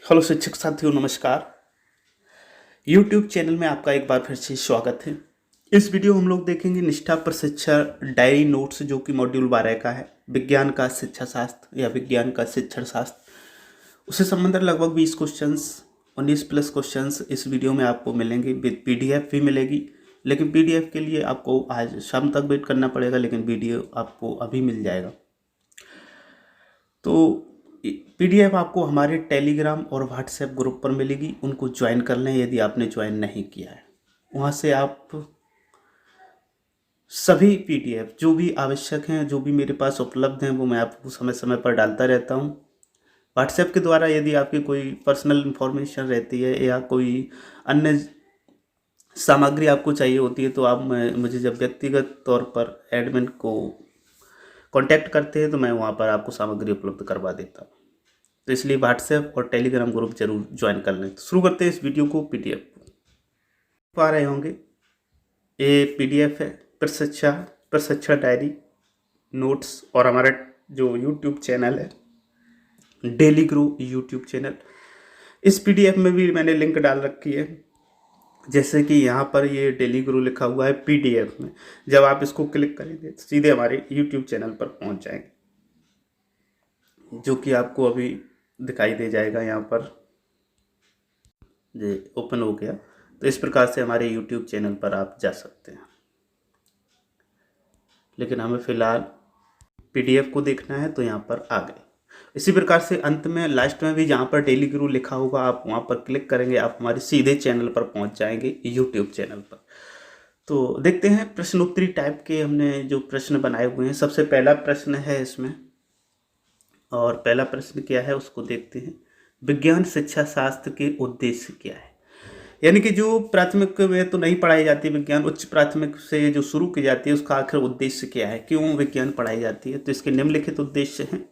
Hello शिक्षक साथियों, नमस्कार। YouTube चैनल में आपका एक बार फिर से स्वागत है। इस वीडियो हम लोग देखेंगे निष्ठा प्रशिक्षण डायरी नोट्स, जो कि मॉड्यूल 12 का है, विज्ञान का शिक्षा शास्त्र या विज्ञान का शिक्षण शास्त्र। उससे संबंधित लगभग 20 क्वेश्चंस, 19 प्लस क्वेश्चंस इस वीडियो में आपको मिलेंगे। विद PDF भी मिलेगी, लेकिन PDF के लिए आपको आज शाम तक वेट करना पड़ेगा, लेकिन वीडियो आपको अभी मिल जाएगा। तो PDF आपको हमारे टेलीग्राम और व्हाट्सएप ग्रुप पर मिलेगी, उनको ज्वाइन कर लें यदि आपने ज्वाइन नहीं किया है। वहाँ से आप सभी PDF जो भी आवश्यक हैं, जो भी मेरे पास उपलब्ध हैं, वो मैं आपको समय समय पर डालता रहता हूँ। व्हाट्सएप के द्वारा यदि आपकी कोई पर्सनल इन्फॉर्मेशन रहती है या कोई अन्य सामग्री आपको चाहिए होती है, तो आप मुझे जब व्यक्तिगत तौर पर एडमिन को कांटेक्ट करते हैं तो मैं वहाँ पर आपको सामग्री उपलब्ध करवा देता हूँ। तो इसलिए व्हाट्सएप और टेलीग्राम ग्रुप जरूर ज्वाइन कर लें। तो शुरू करते हैं इस वीडियो को। PDF पा रहे होंगे, ये PDF है प्रशिक्षण डायरी नोट्स, और हमारा जो YouTube चैनल है डेली ग्रो YouTube चैनल, इस PDF में भी मैंने लिंक डाल रखी है। जैसे कि यहाँ पर ये डेली ग्रो लिखा हुआ है PDF में, जब आप इसको क्लिक करेंगे तो सीधे हमारे YouTube चैनल पर पहुँच जाएंगे, जो कि आपको अभी दिखाई दे जाएगा। यहाँ पर ये ओपन हो गया, तो इस प्रकार से हमारे YouTube चैनल पर आप जा सकते हैं। लेकिन हमें फ़िलहाल PDF को देखना है, तो यहाँ पर आ गए। इसी प्रकार से अंत में लास्ट में भी जहाँ पर डेली गुरु लिखा होगा, आप वहाँ पर क्लिक करेंगे, आप हमारे सीधे चैनल पर पहुँच जाएंगे, YouTube चैनल पर। तो देखते हैं प्रश्नोत्तरी टाइप के हमने जो प्रश्न बनाए हुए हैं। सबसे पहला प्रश्न है इसमें, और पहला प्रश्न क्या है उसको देखते हैं। विज्ञान शिक्षा शास्त्र के उद्देश्य क्या है? यानी कि जो प्राथमिक में तो नहीं पढ़ाई जाती विज्ञान, उच्च प्राथमिक से जो शुरू की जाती है, उसका आखिर उद्देश्य क्या है, क्यों विज्ञान पढ़ाई जाती है? तो इसके निम्नलिखित उद्देश्य हैं।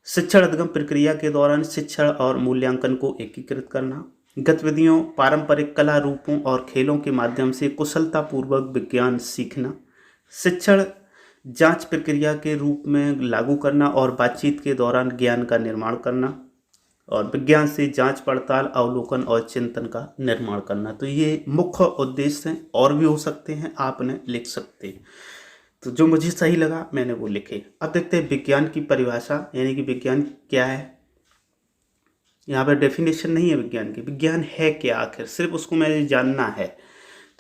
शिक्षण अधिगम प्रक्रिया के दौरान शिक्षण और मूल्यांकन को एकीकृत करना, गतिविधियों, पारंपरिक कला रूपों और खेलों के माध्यम से कुशलतापूर्वक विज्ञान सीखना, शिक्षण जांच प्रक्रिया के रूप में लागू करना और बातचीत के दौरान ज्ञान का निर्माण करना, और विज्ञान से जांच पड़ताल, अवलोकन और चिंतन का निर्माण करना। तो ये मुख्य उद्देश्य हैं, और भी हो सकते हैं, आपने लिख सकते हैं। तो जो मुझे सही लगा मैंने वो लिखे। अब देखते हैं विज्ञान की परिभाषा, यानी कि विज्ञान क्या है। यहाँ पर डेफिनेशन नहीं है विज्ञान की, विज्ञान है क्या आखिर, सिर्फ उसको मुझे जानना है।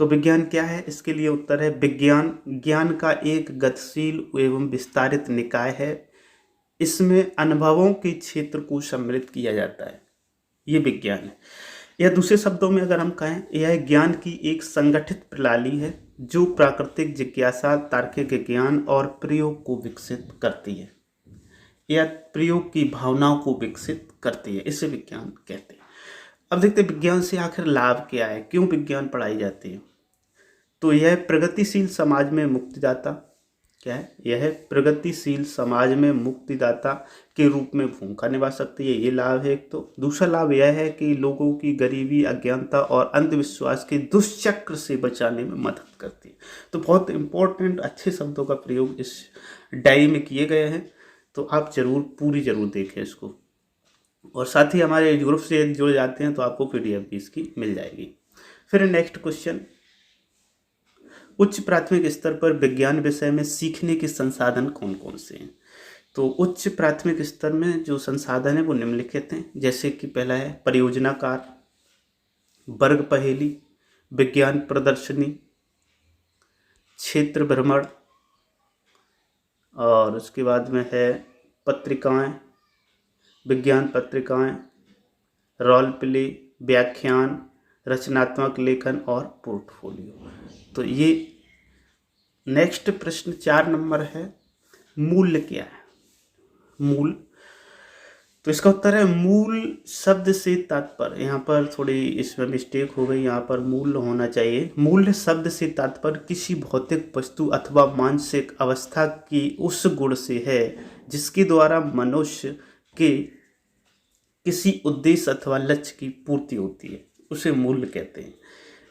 तो विज्ञान क्या है, इसके लिए उत्तर है विज्ञान ज्ञान का एक गतिशील एवं विस्तारित निकाय है। इसमें अनुभवों के क्षेत्र को सम्मिलित किया जाता है, ये विज्ञान है। या दूसरे शब्दों में अगर हम कहें, यह ज्ञान की एक संगठित प्रणाली है जो प्राकृतिक जिज्ञासा, तार्किक ज्ञान और प्रयोग को विकसित करती है, या प्रयोग की भावनाओं को विकसित करती है। इसे विज्ञान कहते हैं। अब देखते हैं विज्ञान से आखिर लाभ क्या है, क्यों विज्ञान पढ़ाई जाती है। तो यह प्रगतिशील समाज में मुक्तिदाता क्या है, यह प्रगतिशील समाज में मुक्तिदाता के रूप में भूमिका निभा सकती है, ये लाभ है एक। तो दूसरा लाभ यह है कि लोगों की गरीबी, अज्ञानता और अंधविश्वास के दुष्चक्र से बचाने में मदद करती है। तो बहुत इंपॉर्टेंट अच्छे शब्दों का प्रयोग इस डायरी में किए गए हैं, तो आप जरूर देखें इसको। और साथ ही हमारे ग्रुप से जुड़ जाते हैं तो आपको PDF भी इसकी मिल जाएगी। फिर नेक्स्ट क्वेश्चन, उच्च प्राथमिक स्तर पर विज्ञान विषय में सीखने के संसाधन कौन कौन से हैं? तो उच्च प्राथमिक स्तर में जो संसाधन है वो निम्नलिखित हैं। जैसे कि पहला है परियोजना कार्य, वर्ग पहेली, विज्ञान प्रदर्शनी, क्षेत्र भ्रमण, और उसके बाद में है पत्रिकाएं, विज्ञान पत्रिकाएं, रोल प्ले, व्याख्यान, रचनात्मक लेखन और पोर्टफोलियो। तो ये नेक्स्ट प्रश्न 4 नंबर है, मूल्य क्या है? मूल, तो इसका उत्तर है मूल शब्द से तात्पर्य, यहाँ पर थोड़ी इसमें मिस्टेक हो गई, यहाँ पर मूल्य होना चाहिए। मूल्य शब्द से तात्पर्य किसी भौतिक वस्तु अथवा मानसिक अवस्था की उस गुण से है जिसके द्वारा मनुष्य के किसी उद्देश्य अथवा लक्ष्य की पूर्ति होती है, उसे मूल्य कहते हैं।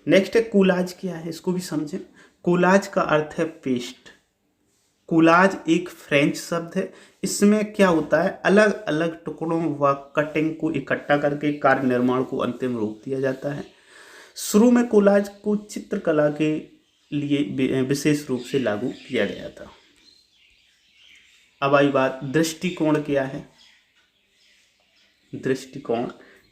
नेक्स्ट है कोलाज क्या है, इसको भी समझें। कोलाज का अर्थ है पेस्ट। कोलाज एक फ्रेंच शब्द है। इसमें क्या होता है, अलग अलग टुकड़ों व कटिंग को इकट्ठा करके कार्य निर्माण को अंतिम रूप दिया जाता है। शुरू में कोलाज को चित्रकला के लिए विशेष रूप से लागू किया गया था। अब आई बात दृष्टिकोण क्या है। दृष्टिकोण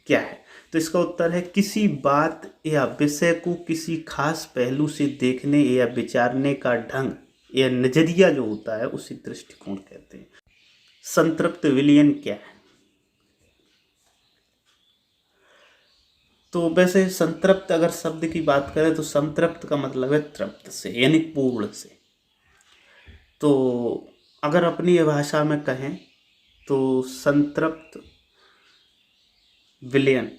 क्या है, तो इसका उत्तर है किसी बात या विषय को किसी खास पहलू से देखने या विचारने का ढंग या नजरिया जो होता है उसे दृष्टिकोण कहते हैं। संतृप्त विलयन क्या है, तो वैसे संतृप्त अगर शब्द की बात करें तो संतृप्त का मतलब है तृप्त से यानी पूर्ण से। तो अगर अपनी भाषा में कहें तो संतृप्त विलयन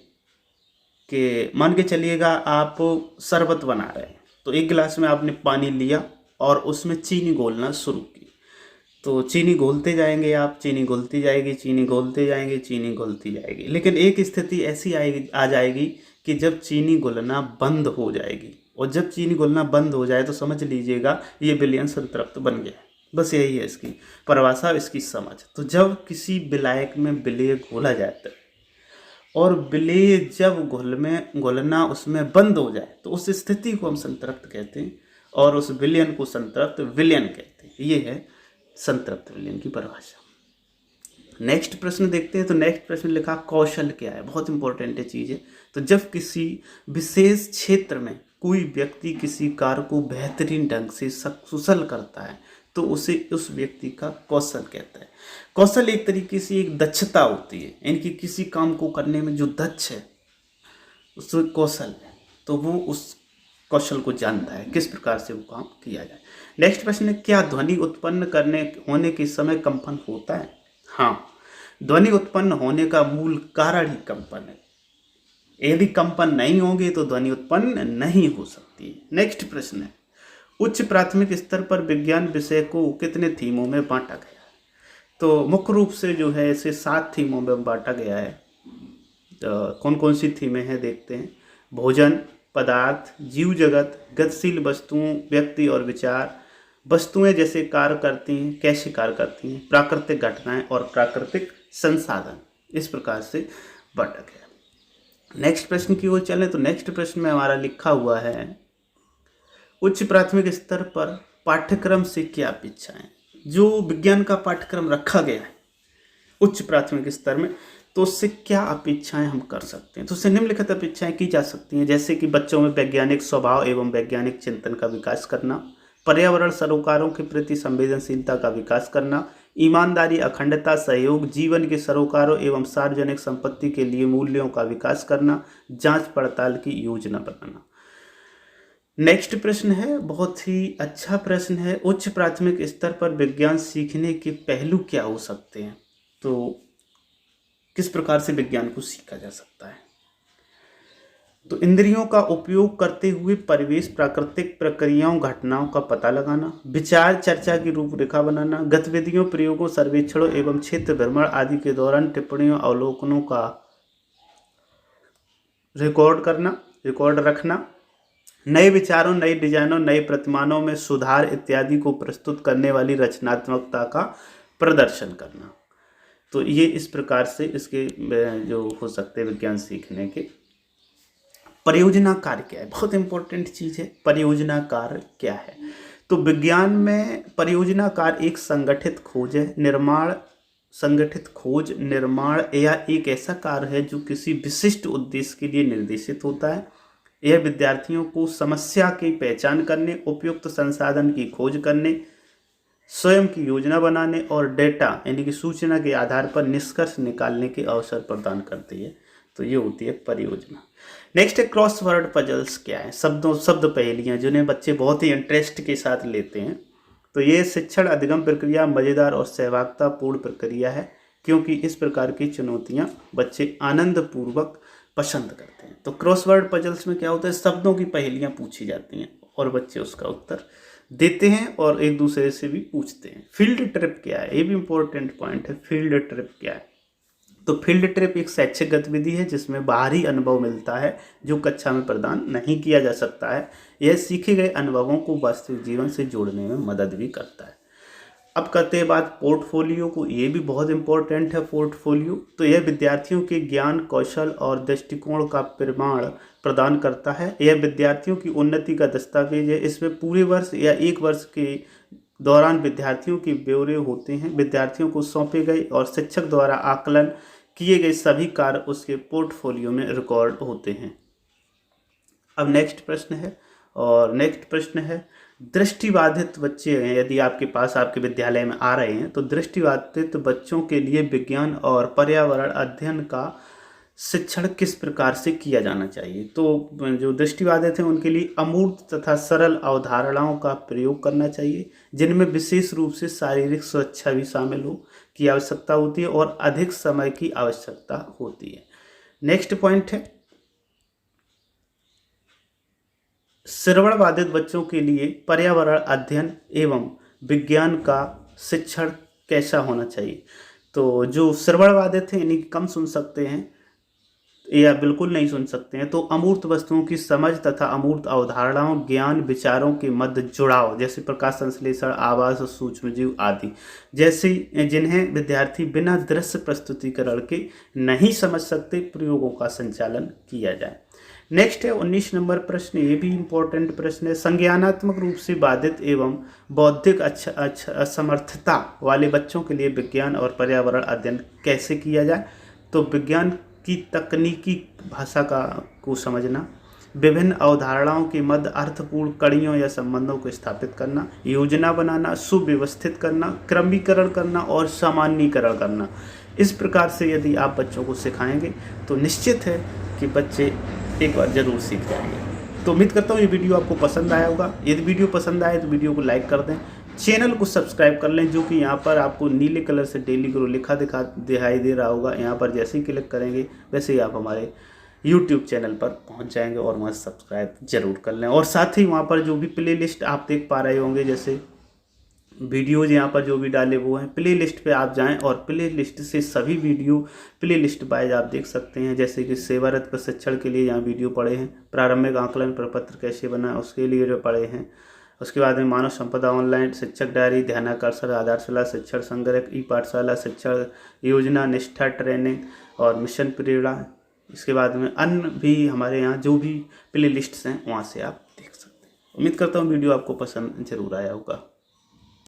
के मान के चलिएगा आप शरबत बना रहे हैं, तो एक गिलास में आपने पानी लिया और उसमें चीनी घोलना शुरू की। तो चीनी घोलते जाएंगे आप, चीनी घुलती जाएगी, चीनी घोलते जाएंगे, चीनी घुलती जाएगी। लेकिन एक स्थिति ऐसी आ जाएगी कि जब चीनी घुलना बंद हो जाएगी, और जब चीनी घुलना बंद हो जाए तो समझ लीजिएगा ये विलयन संतृप्त बन गया। बस यही है इसकी परिभाषा, इसकी समझ। तो जब किसी विलायक में विलेय घोला जाता है और विलेय जब घुलना उसमें बंद हो जाए तो उस स्थिति को हम संतृप्त कहते हैं, और उस विलयन को संतृप्त विलयन कहते हैं। ये है संतृप्त विलयन की परिभाषा। नेक्स्ट प्रश्न देखते हैं। तो नेक्स्ट प्रश्न लिखा कौशल क्या है, बहुत इंपॉर्टेंट चीज़ है। तो जब किसी विशेष क्षेत्र में कोई व्यक्ति किसी कार्य को बेहतरीन ढंग से सकुशल करता है तो उसे उस व्यक्ति का कौशल कहता है। कौशल एक तरीके से एक दक्षता होती है, यानी कि किसी काम को करने में जो दक्ष है उससे कौशल है, तो वो उस कौशल को जानता है किस प्रकार से वो काम किया जाए। नेक्स्ट प्रश्न है क्या ध्वनि उत्पन्न होने के समय कंपन होता है। हाँ, ध्वनि उत्पन्न होने का मूल कारण ही कंपन है। यदि कंपन नहीं होंगे तो ध्वनि उत्पन्न नहीं हो सकती। नेक्स्ट प्रश्न है उच्च प्राथमिक स्तर पर विज्ञान विषय को कितने थीमों में बांटा गया है। तो मुख्य रूप से जो है इसे 7 थीमों में बांटा गया है। तो कौन कौन सी थीमें हैं देखते हैं। भोजन, पदार्थ, जीव जगत, गतिशील वस्तुओं, व्यक्ति और विचार, वस्तुएं जैसे कार्य करती हैं, कैसे कार्य करती हैं, प्राकृतिक घटनाएं और प्राकृतिक संसाधन। इस प्रकार से बांटा गया। नेक्स्ट प्रश्न की ओर चलें। तो नेक्स्ट प्रश्न में हमारा लिखा हुआ है उच्च प्राथमिक स्तर पर पाठ्यक्रम से क्या अपेक्षा है। जो विज्ञान का पाठ्यक्रम रखा गया है उच्च प्राथमिक स्तर में, तो उससे क्या अपेक्षाएं हम कर सकते हैं। तो उससे निम्नलिखित अपेक्षाएं की जा सकती हैं, जैसे कि बच्चों में वैज्ञानिक स्वभाव एवं वैज्ञानिक चिंतन का विकास करना, पर्यावरण सरोकारों के प्रति संवेदनशीलता का विकास करना, ईमानदारी, अखंडता, सहयोग, जीवन के सरोकारों एवं सार्वजनिक संपत्ति के लिए मूल्यों का विकास करना, जांच पड़ताल की योजना बनाना। नेक्स्ट प्रश्न है, बहुत ही अच्छा प्रश्न है। उच्च प्राथमिक स्तर पर विज्ञान सीखने के पहलू क्या हो सकते हैं। तो किस प्रकार से विज्ञान को सीखा जा सकता है। तो इंद्रियों का उपयोग करते हुए परिवेश, प्राकृतिक प्रक्रियाओं, घटनाओं का पता लगाना, विचार चर्चा की रूपरेखा बनाना, गतिविधियों, प्रयोगों, सर्वेक्षणों एवं क्षेत्र भ्रमण आदि के दौरान टिप्पणियों, अवलोकनों का रिकॉर्ड रखना, नए विचारों, नए डिजाइनों, नए प्रतिमानों में सुधार इत्यादि को प्रस्तुत करने वाली रचनात्मकता का प्रदर्शन करना। तो ये इस प्रकार से इसके जो हो सकते हैं विज्ञान सीखने के। परियोजना कार्य क्या है, बहुत इंपॉर्टेंट चीज़ है। परियोजना कार्य क्या है, तो विज्ञान में परियोजना कार्य एक संगठित खोज, निर्माण या एक ऐसा कार्य है जो किसी विशिष्ट उद्देश्य के लिए निर्देशित होता है। यह विद्यार्थियों को समस्या की पहचान करने, उपयुक्त संसाधन की खोज करने, स्वयं की योजना बनाने और डेटा यानी कि सूचना के आधार पर निष्कर्ष निकालने के अवसर प्रदान करती है। तो ये होती है परियोजना। नेक्स्ट है क्रॉसवर्ड पजल्स क्या है, शब्द पहेलियाँ जिन्हें बच्चे बहुत ही इंटरेस्ट के साथ लेते हैं। तो ये शिक्षण अधिगम प्रक्रिया मज़ेदार और सहभागितापूर्ण प्रक्रिया है, क्योंकि इस प्रकार की चुनौतियाँ बच्चे आनंदपूर्वक पसंद करते हैं। तो क्रॉसवर्ड पजल्स में क्या होता है, शब्दों की पहेलियाँ पूछी जाती हैं और बच्चे उसका उत्तर देते हैं और एक दूसरे से भी पूछते हैं। फील्ड ट्रिप क्या है, ये भी इंपॉर्टेंट पॉइंट है। फील्ड ट्रिप क्या है, तो फील्ड ट्रिप एक शैक्षिक गतिविधि है जिसमें बाहरी अनुभव मिलता है जो कक्षा में प्रदान नहीं किया जा सकता है। यह सीखे गए अनुभवों को वास्तविक जीवन से जोड़ने में मदद भी करता है। अब करते हैं बात पोर्टफोलियो को। ये भी बहुत इंपॉर्टेंट है पोर्टफोलियो। तो यह विद्यार्थियों के ज्ञान, कौशल और दृष्टिकोण का प्रमाण प्रदान करता है। यह विद्यार्थियों की उन्नति का दस्तावेज है। इसमें पूरे वर्ष या एक वर्ष के दौरान विद्यार्थियों के ब्यौरे होते हैं। विद्यार्थियों को सौंपे गए और शिक्षक द्वारा आकलन किए गए सभी कार्य उसके पोर्टफोलियो में रिकॉर्ड होते हैं। अब नेक्स्ट प्रश्न है, और नेक्स्ट प्रश्न है दृष्टिबाधित बच्चे हैं, यदि आपके पास आपके विद्यालय में आ रहे हैं तो दृष्टिबाधित बच्चों के लिए विज्ञान और पर्यावरण अध्ययन का शिक्षण किस प्रकार से किया जाना चाहिए। तो जो दृष्टिबाधित हैं उनके लिए अमूर्त तथा सरल अवधारणाओं का प्रयोग करना चाहिए, जिनमें विशेष रूप से शारीरिक सुरक्षा भी शामिल हो की आवश्यकता होती है और अधिक समय की आवश्यकता होती है। नेक्स्ट पॉइंट है श्रवण बाधित बच्चों के लिए पर्यावरण अध्ययन एवं विज्ञान का शिक्षण कैसा होना चाहिए। तो जो श्रवण बाधित हैं यानी कम सुन सकते हैं या बिल्कुल नहीं सुन सकते हैं, तो अमूर्त वस्तुओं की समझ तथा अमूर्त अवधारणाओं, ज्ञान, विचारों के मध्य जुड़ाव, जैसे प्रकाश संश्लेषण, आवाज और सूक्ष्मजीव आदि, जैसे जिन्हें विद्यार्थी बिना दृश्य प्रस्तुतिकरण के नहीं समझ सकते, प्रयोगों का संचालन किया जाए। नेक्स्ट है 19 नंबर प्रश्न। ये भी इम्पोर्टेंट प्रश्न है। संज्ञानात्मक रूप से बाधित एवं बौद्धिक असमर्थता वाले बच्चों के लिए विज्ञान और पर्यावरण अध्ययन कैसे किया जाए। तो विज्ञान की तकनीकी भाषा को समझना, विभिन्न अवधारणाओं के मध्य अर्थपूर्ण कड़ियों या संबंधों को स्थापित करना, योजना बनाना, सुव्यवस्थित करना, क्रमीकरण करना और सामान्यीकरण करना। इस प्रकार से यदि आप बच्चों को सिखाएंगे तो निश्चित है कि बच्चे एक बार जरूर सीख जाएंगे। तो उम्मीद करता हूँ ये वीडियो आपको पसंद आया होगा। यदि वीडियो पसंद आए तो वीडियो को लाइक कर दें, चैनल को सब्सक्राइब कर लें, जो कि यहाँ पर आपको नीले कलर से डेली ग्रो लिखा दिखाई दे रहा होगा। यहाँ पर जैसे ही क्लिक करेंगे वैसे ही आप हमारे यूट्यूब चैनल पर पहुँच जाएंगे और वहाँ सब्सक्राइब जरूर कर लें। और साथ ही वहाँ पर जो भी प्ले लिस्ट आप देख पा रहे होंगे, जैसे वीडियोज़ यहाँ पर जो भी डाले वो हैं, प्ले लिस्ट पर आप जाएँ और प्ले लिस्ट से सभी वीडियो प्ले लिस्ट वाइज आप देख सकते हैं। जैसे कि सेवारत प्रशिक्षण के लिए यहाँ वीडियो पड़े हैं, प्रारंभिक आकलन प्रपत्र कैसे बना उसके लिए जो पड़े हैं। उसके बाद में मानव संपदा ऑनलाइन, शिक्षक डायरी, ध्यानाकर्षण, आधारशिला, शिक्षण संग्रह, ई पाठशाला, शिक्षण योजना, निष्ठा ट्रेनिंग और मिशन प्रेरणा। इसके बाद में अन्य भी हमारे यहाँ जो भी प्ले लिस्ट्स हैं वहाँ से आप देख सकते हैं। उम्मीद करता हूँ वीडियो आपको पसंद जरूर आया होगा।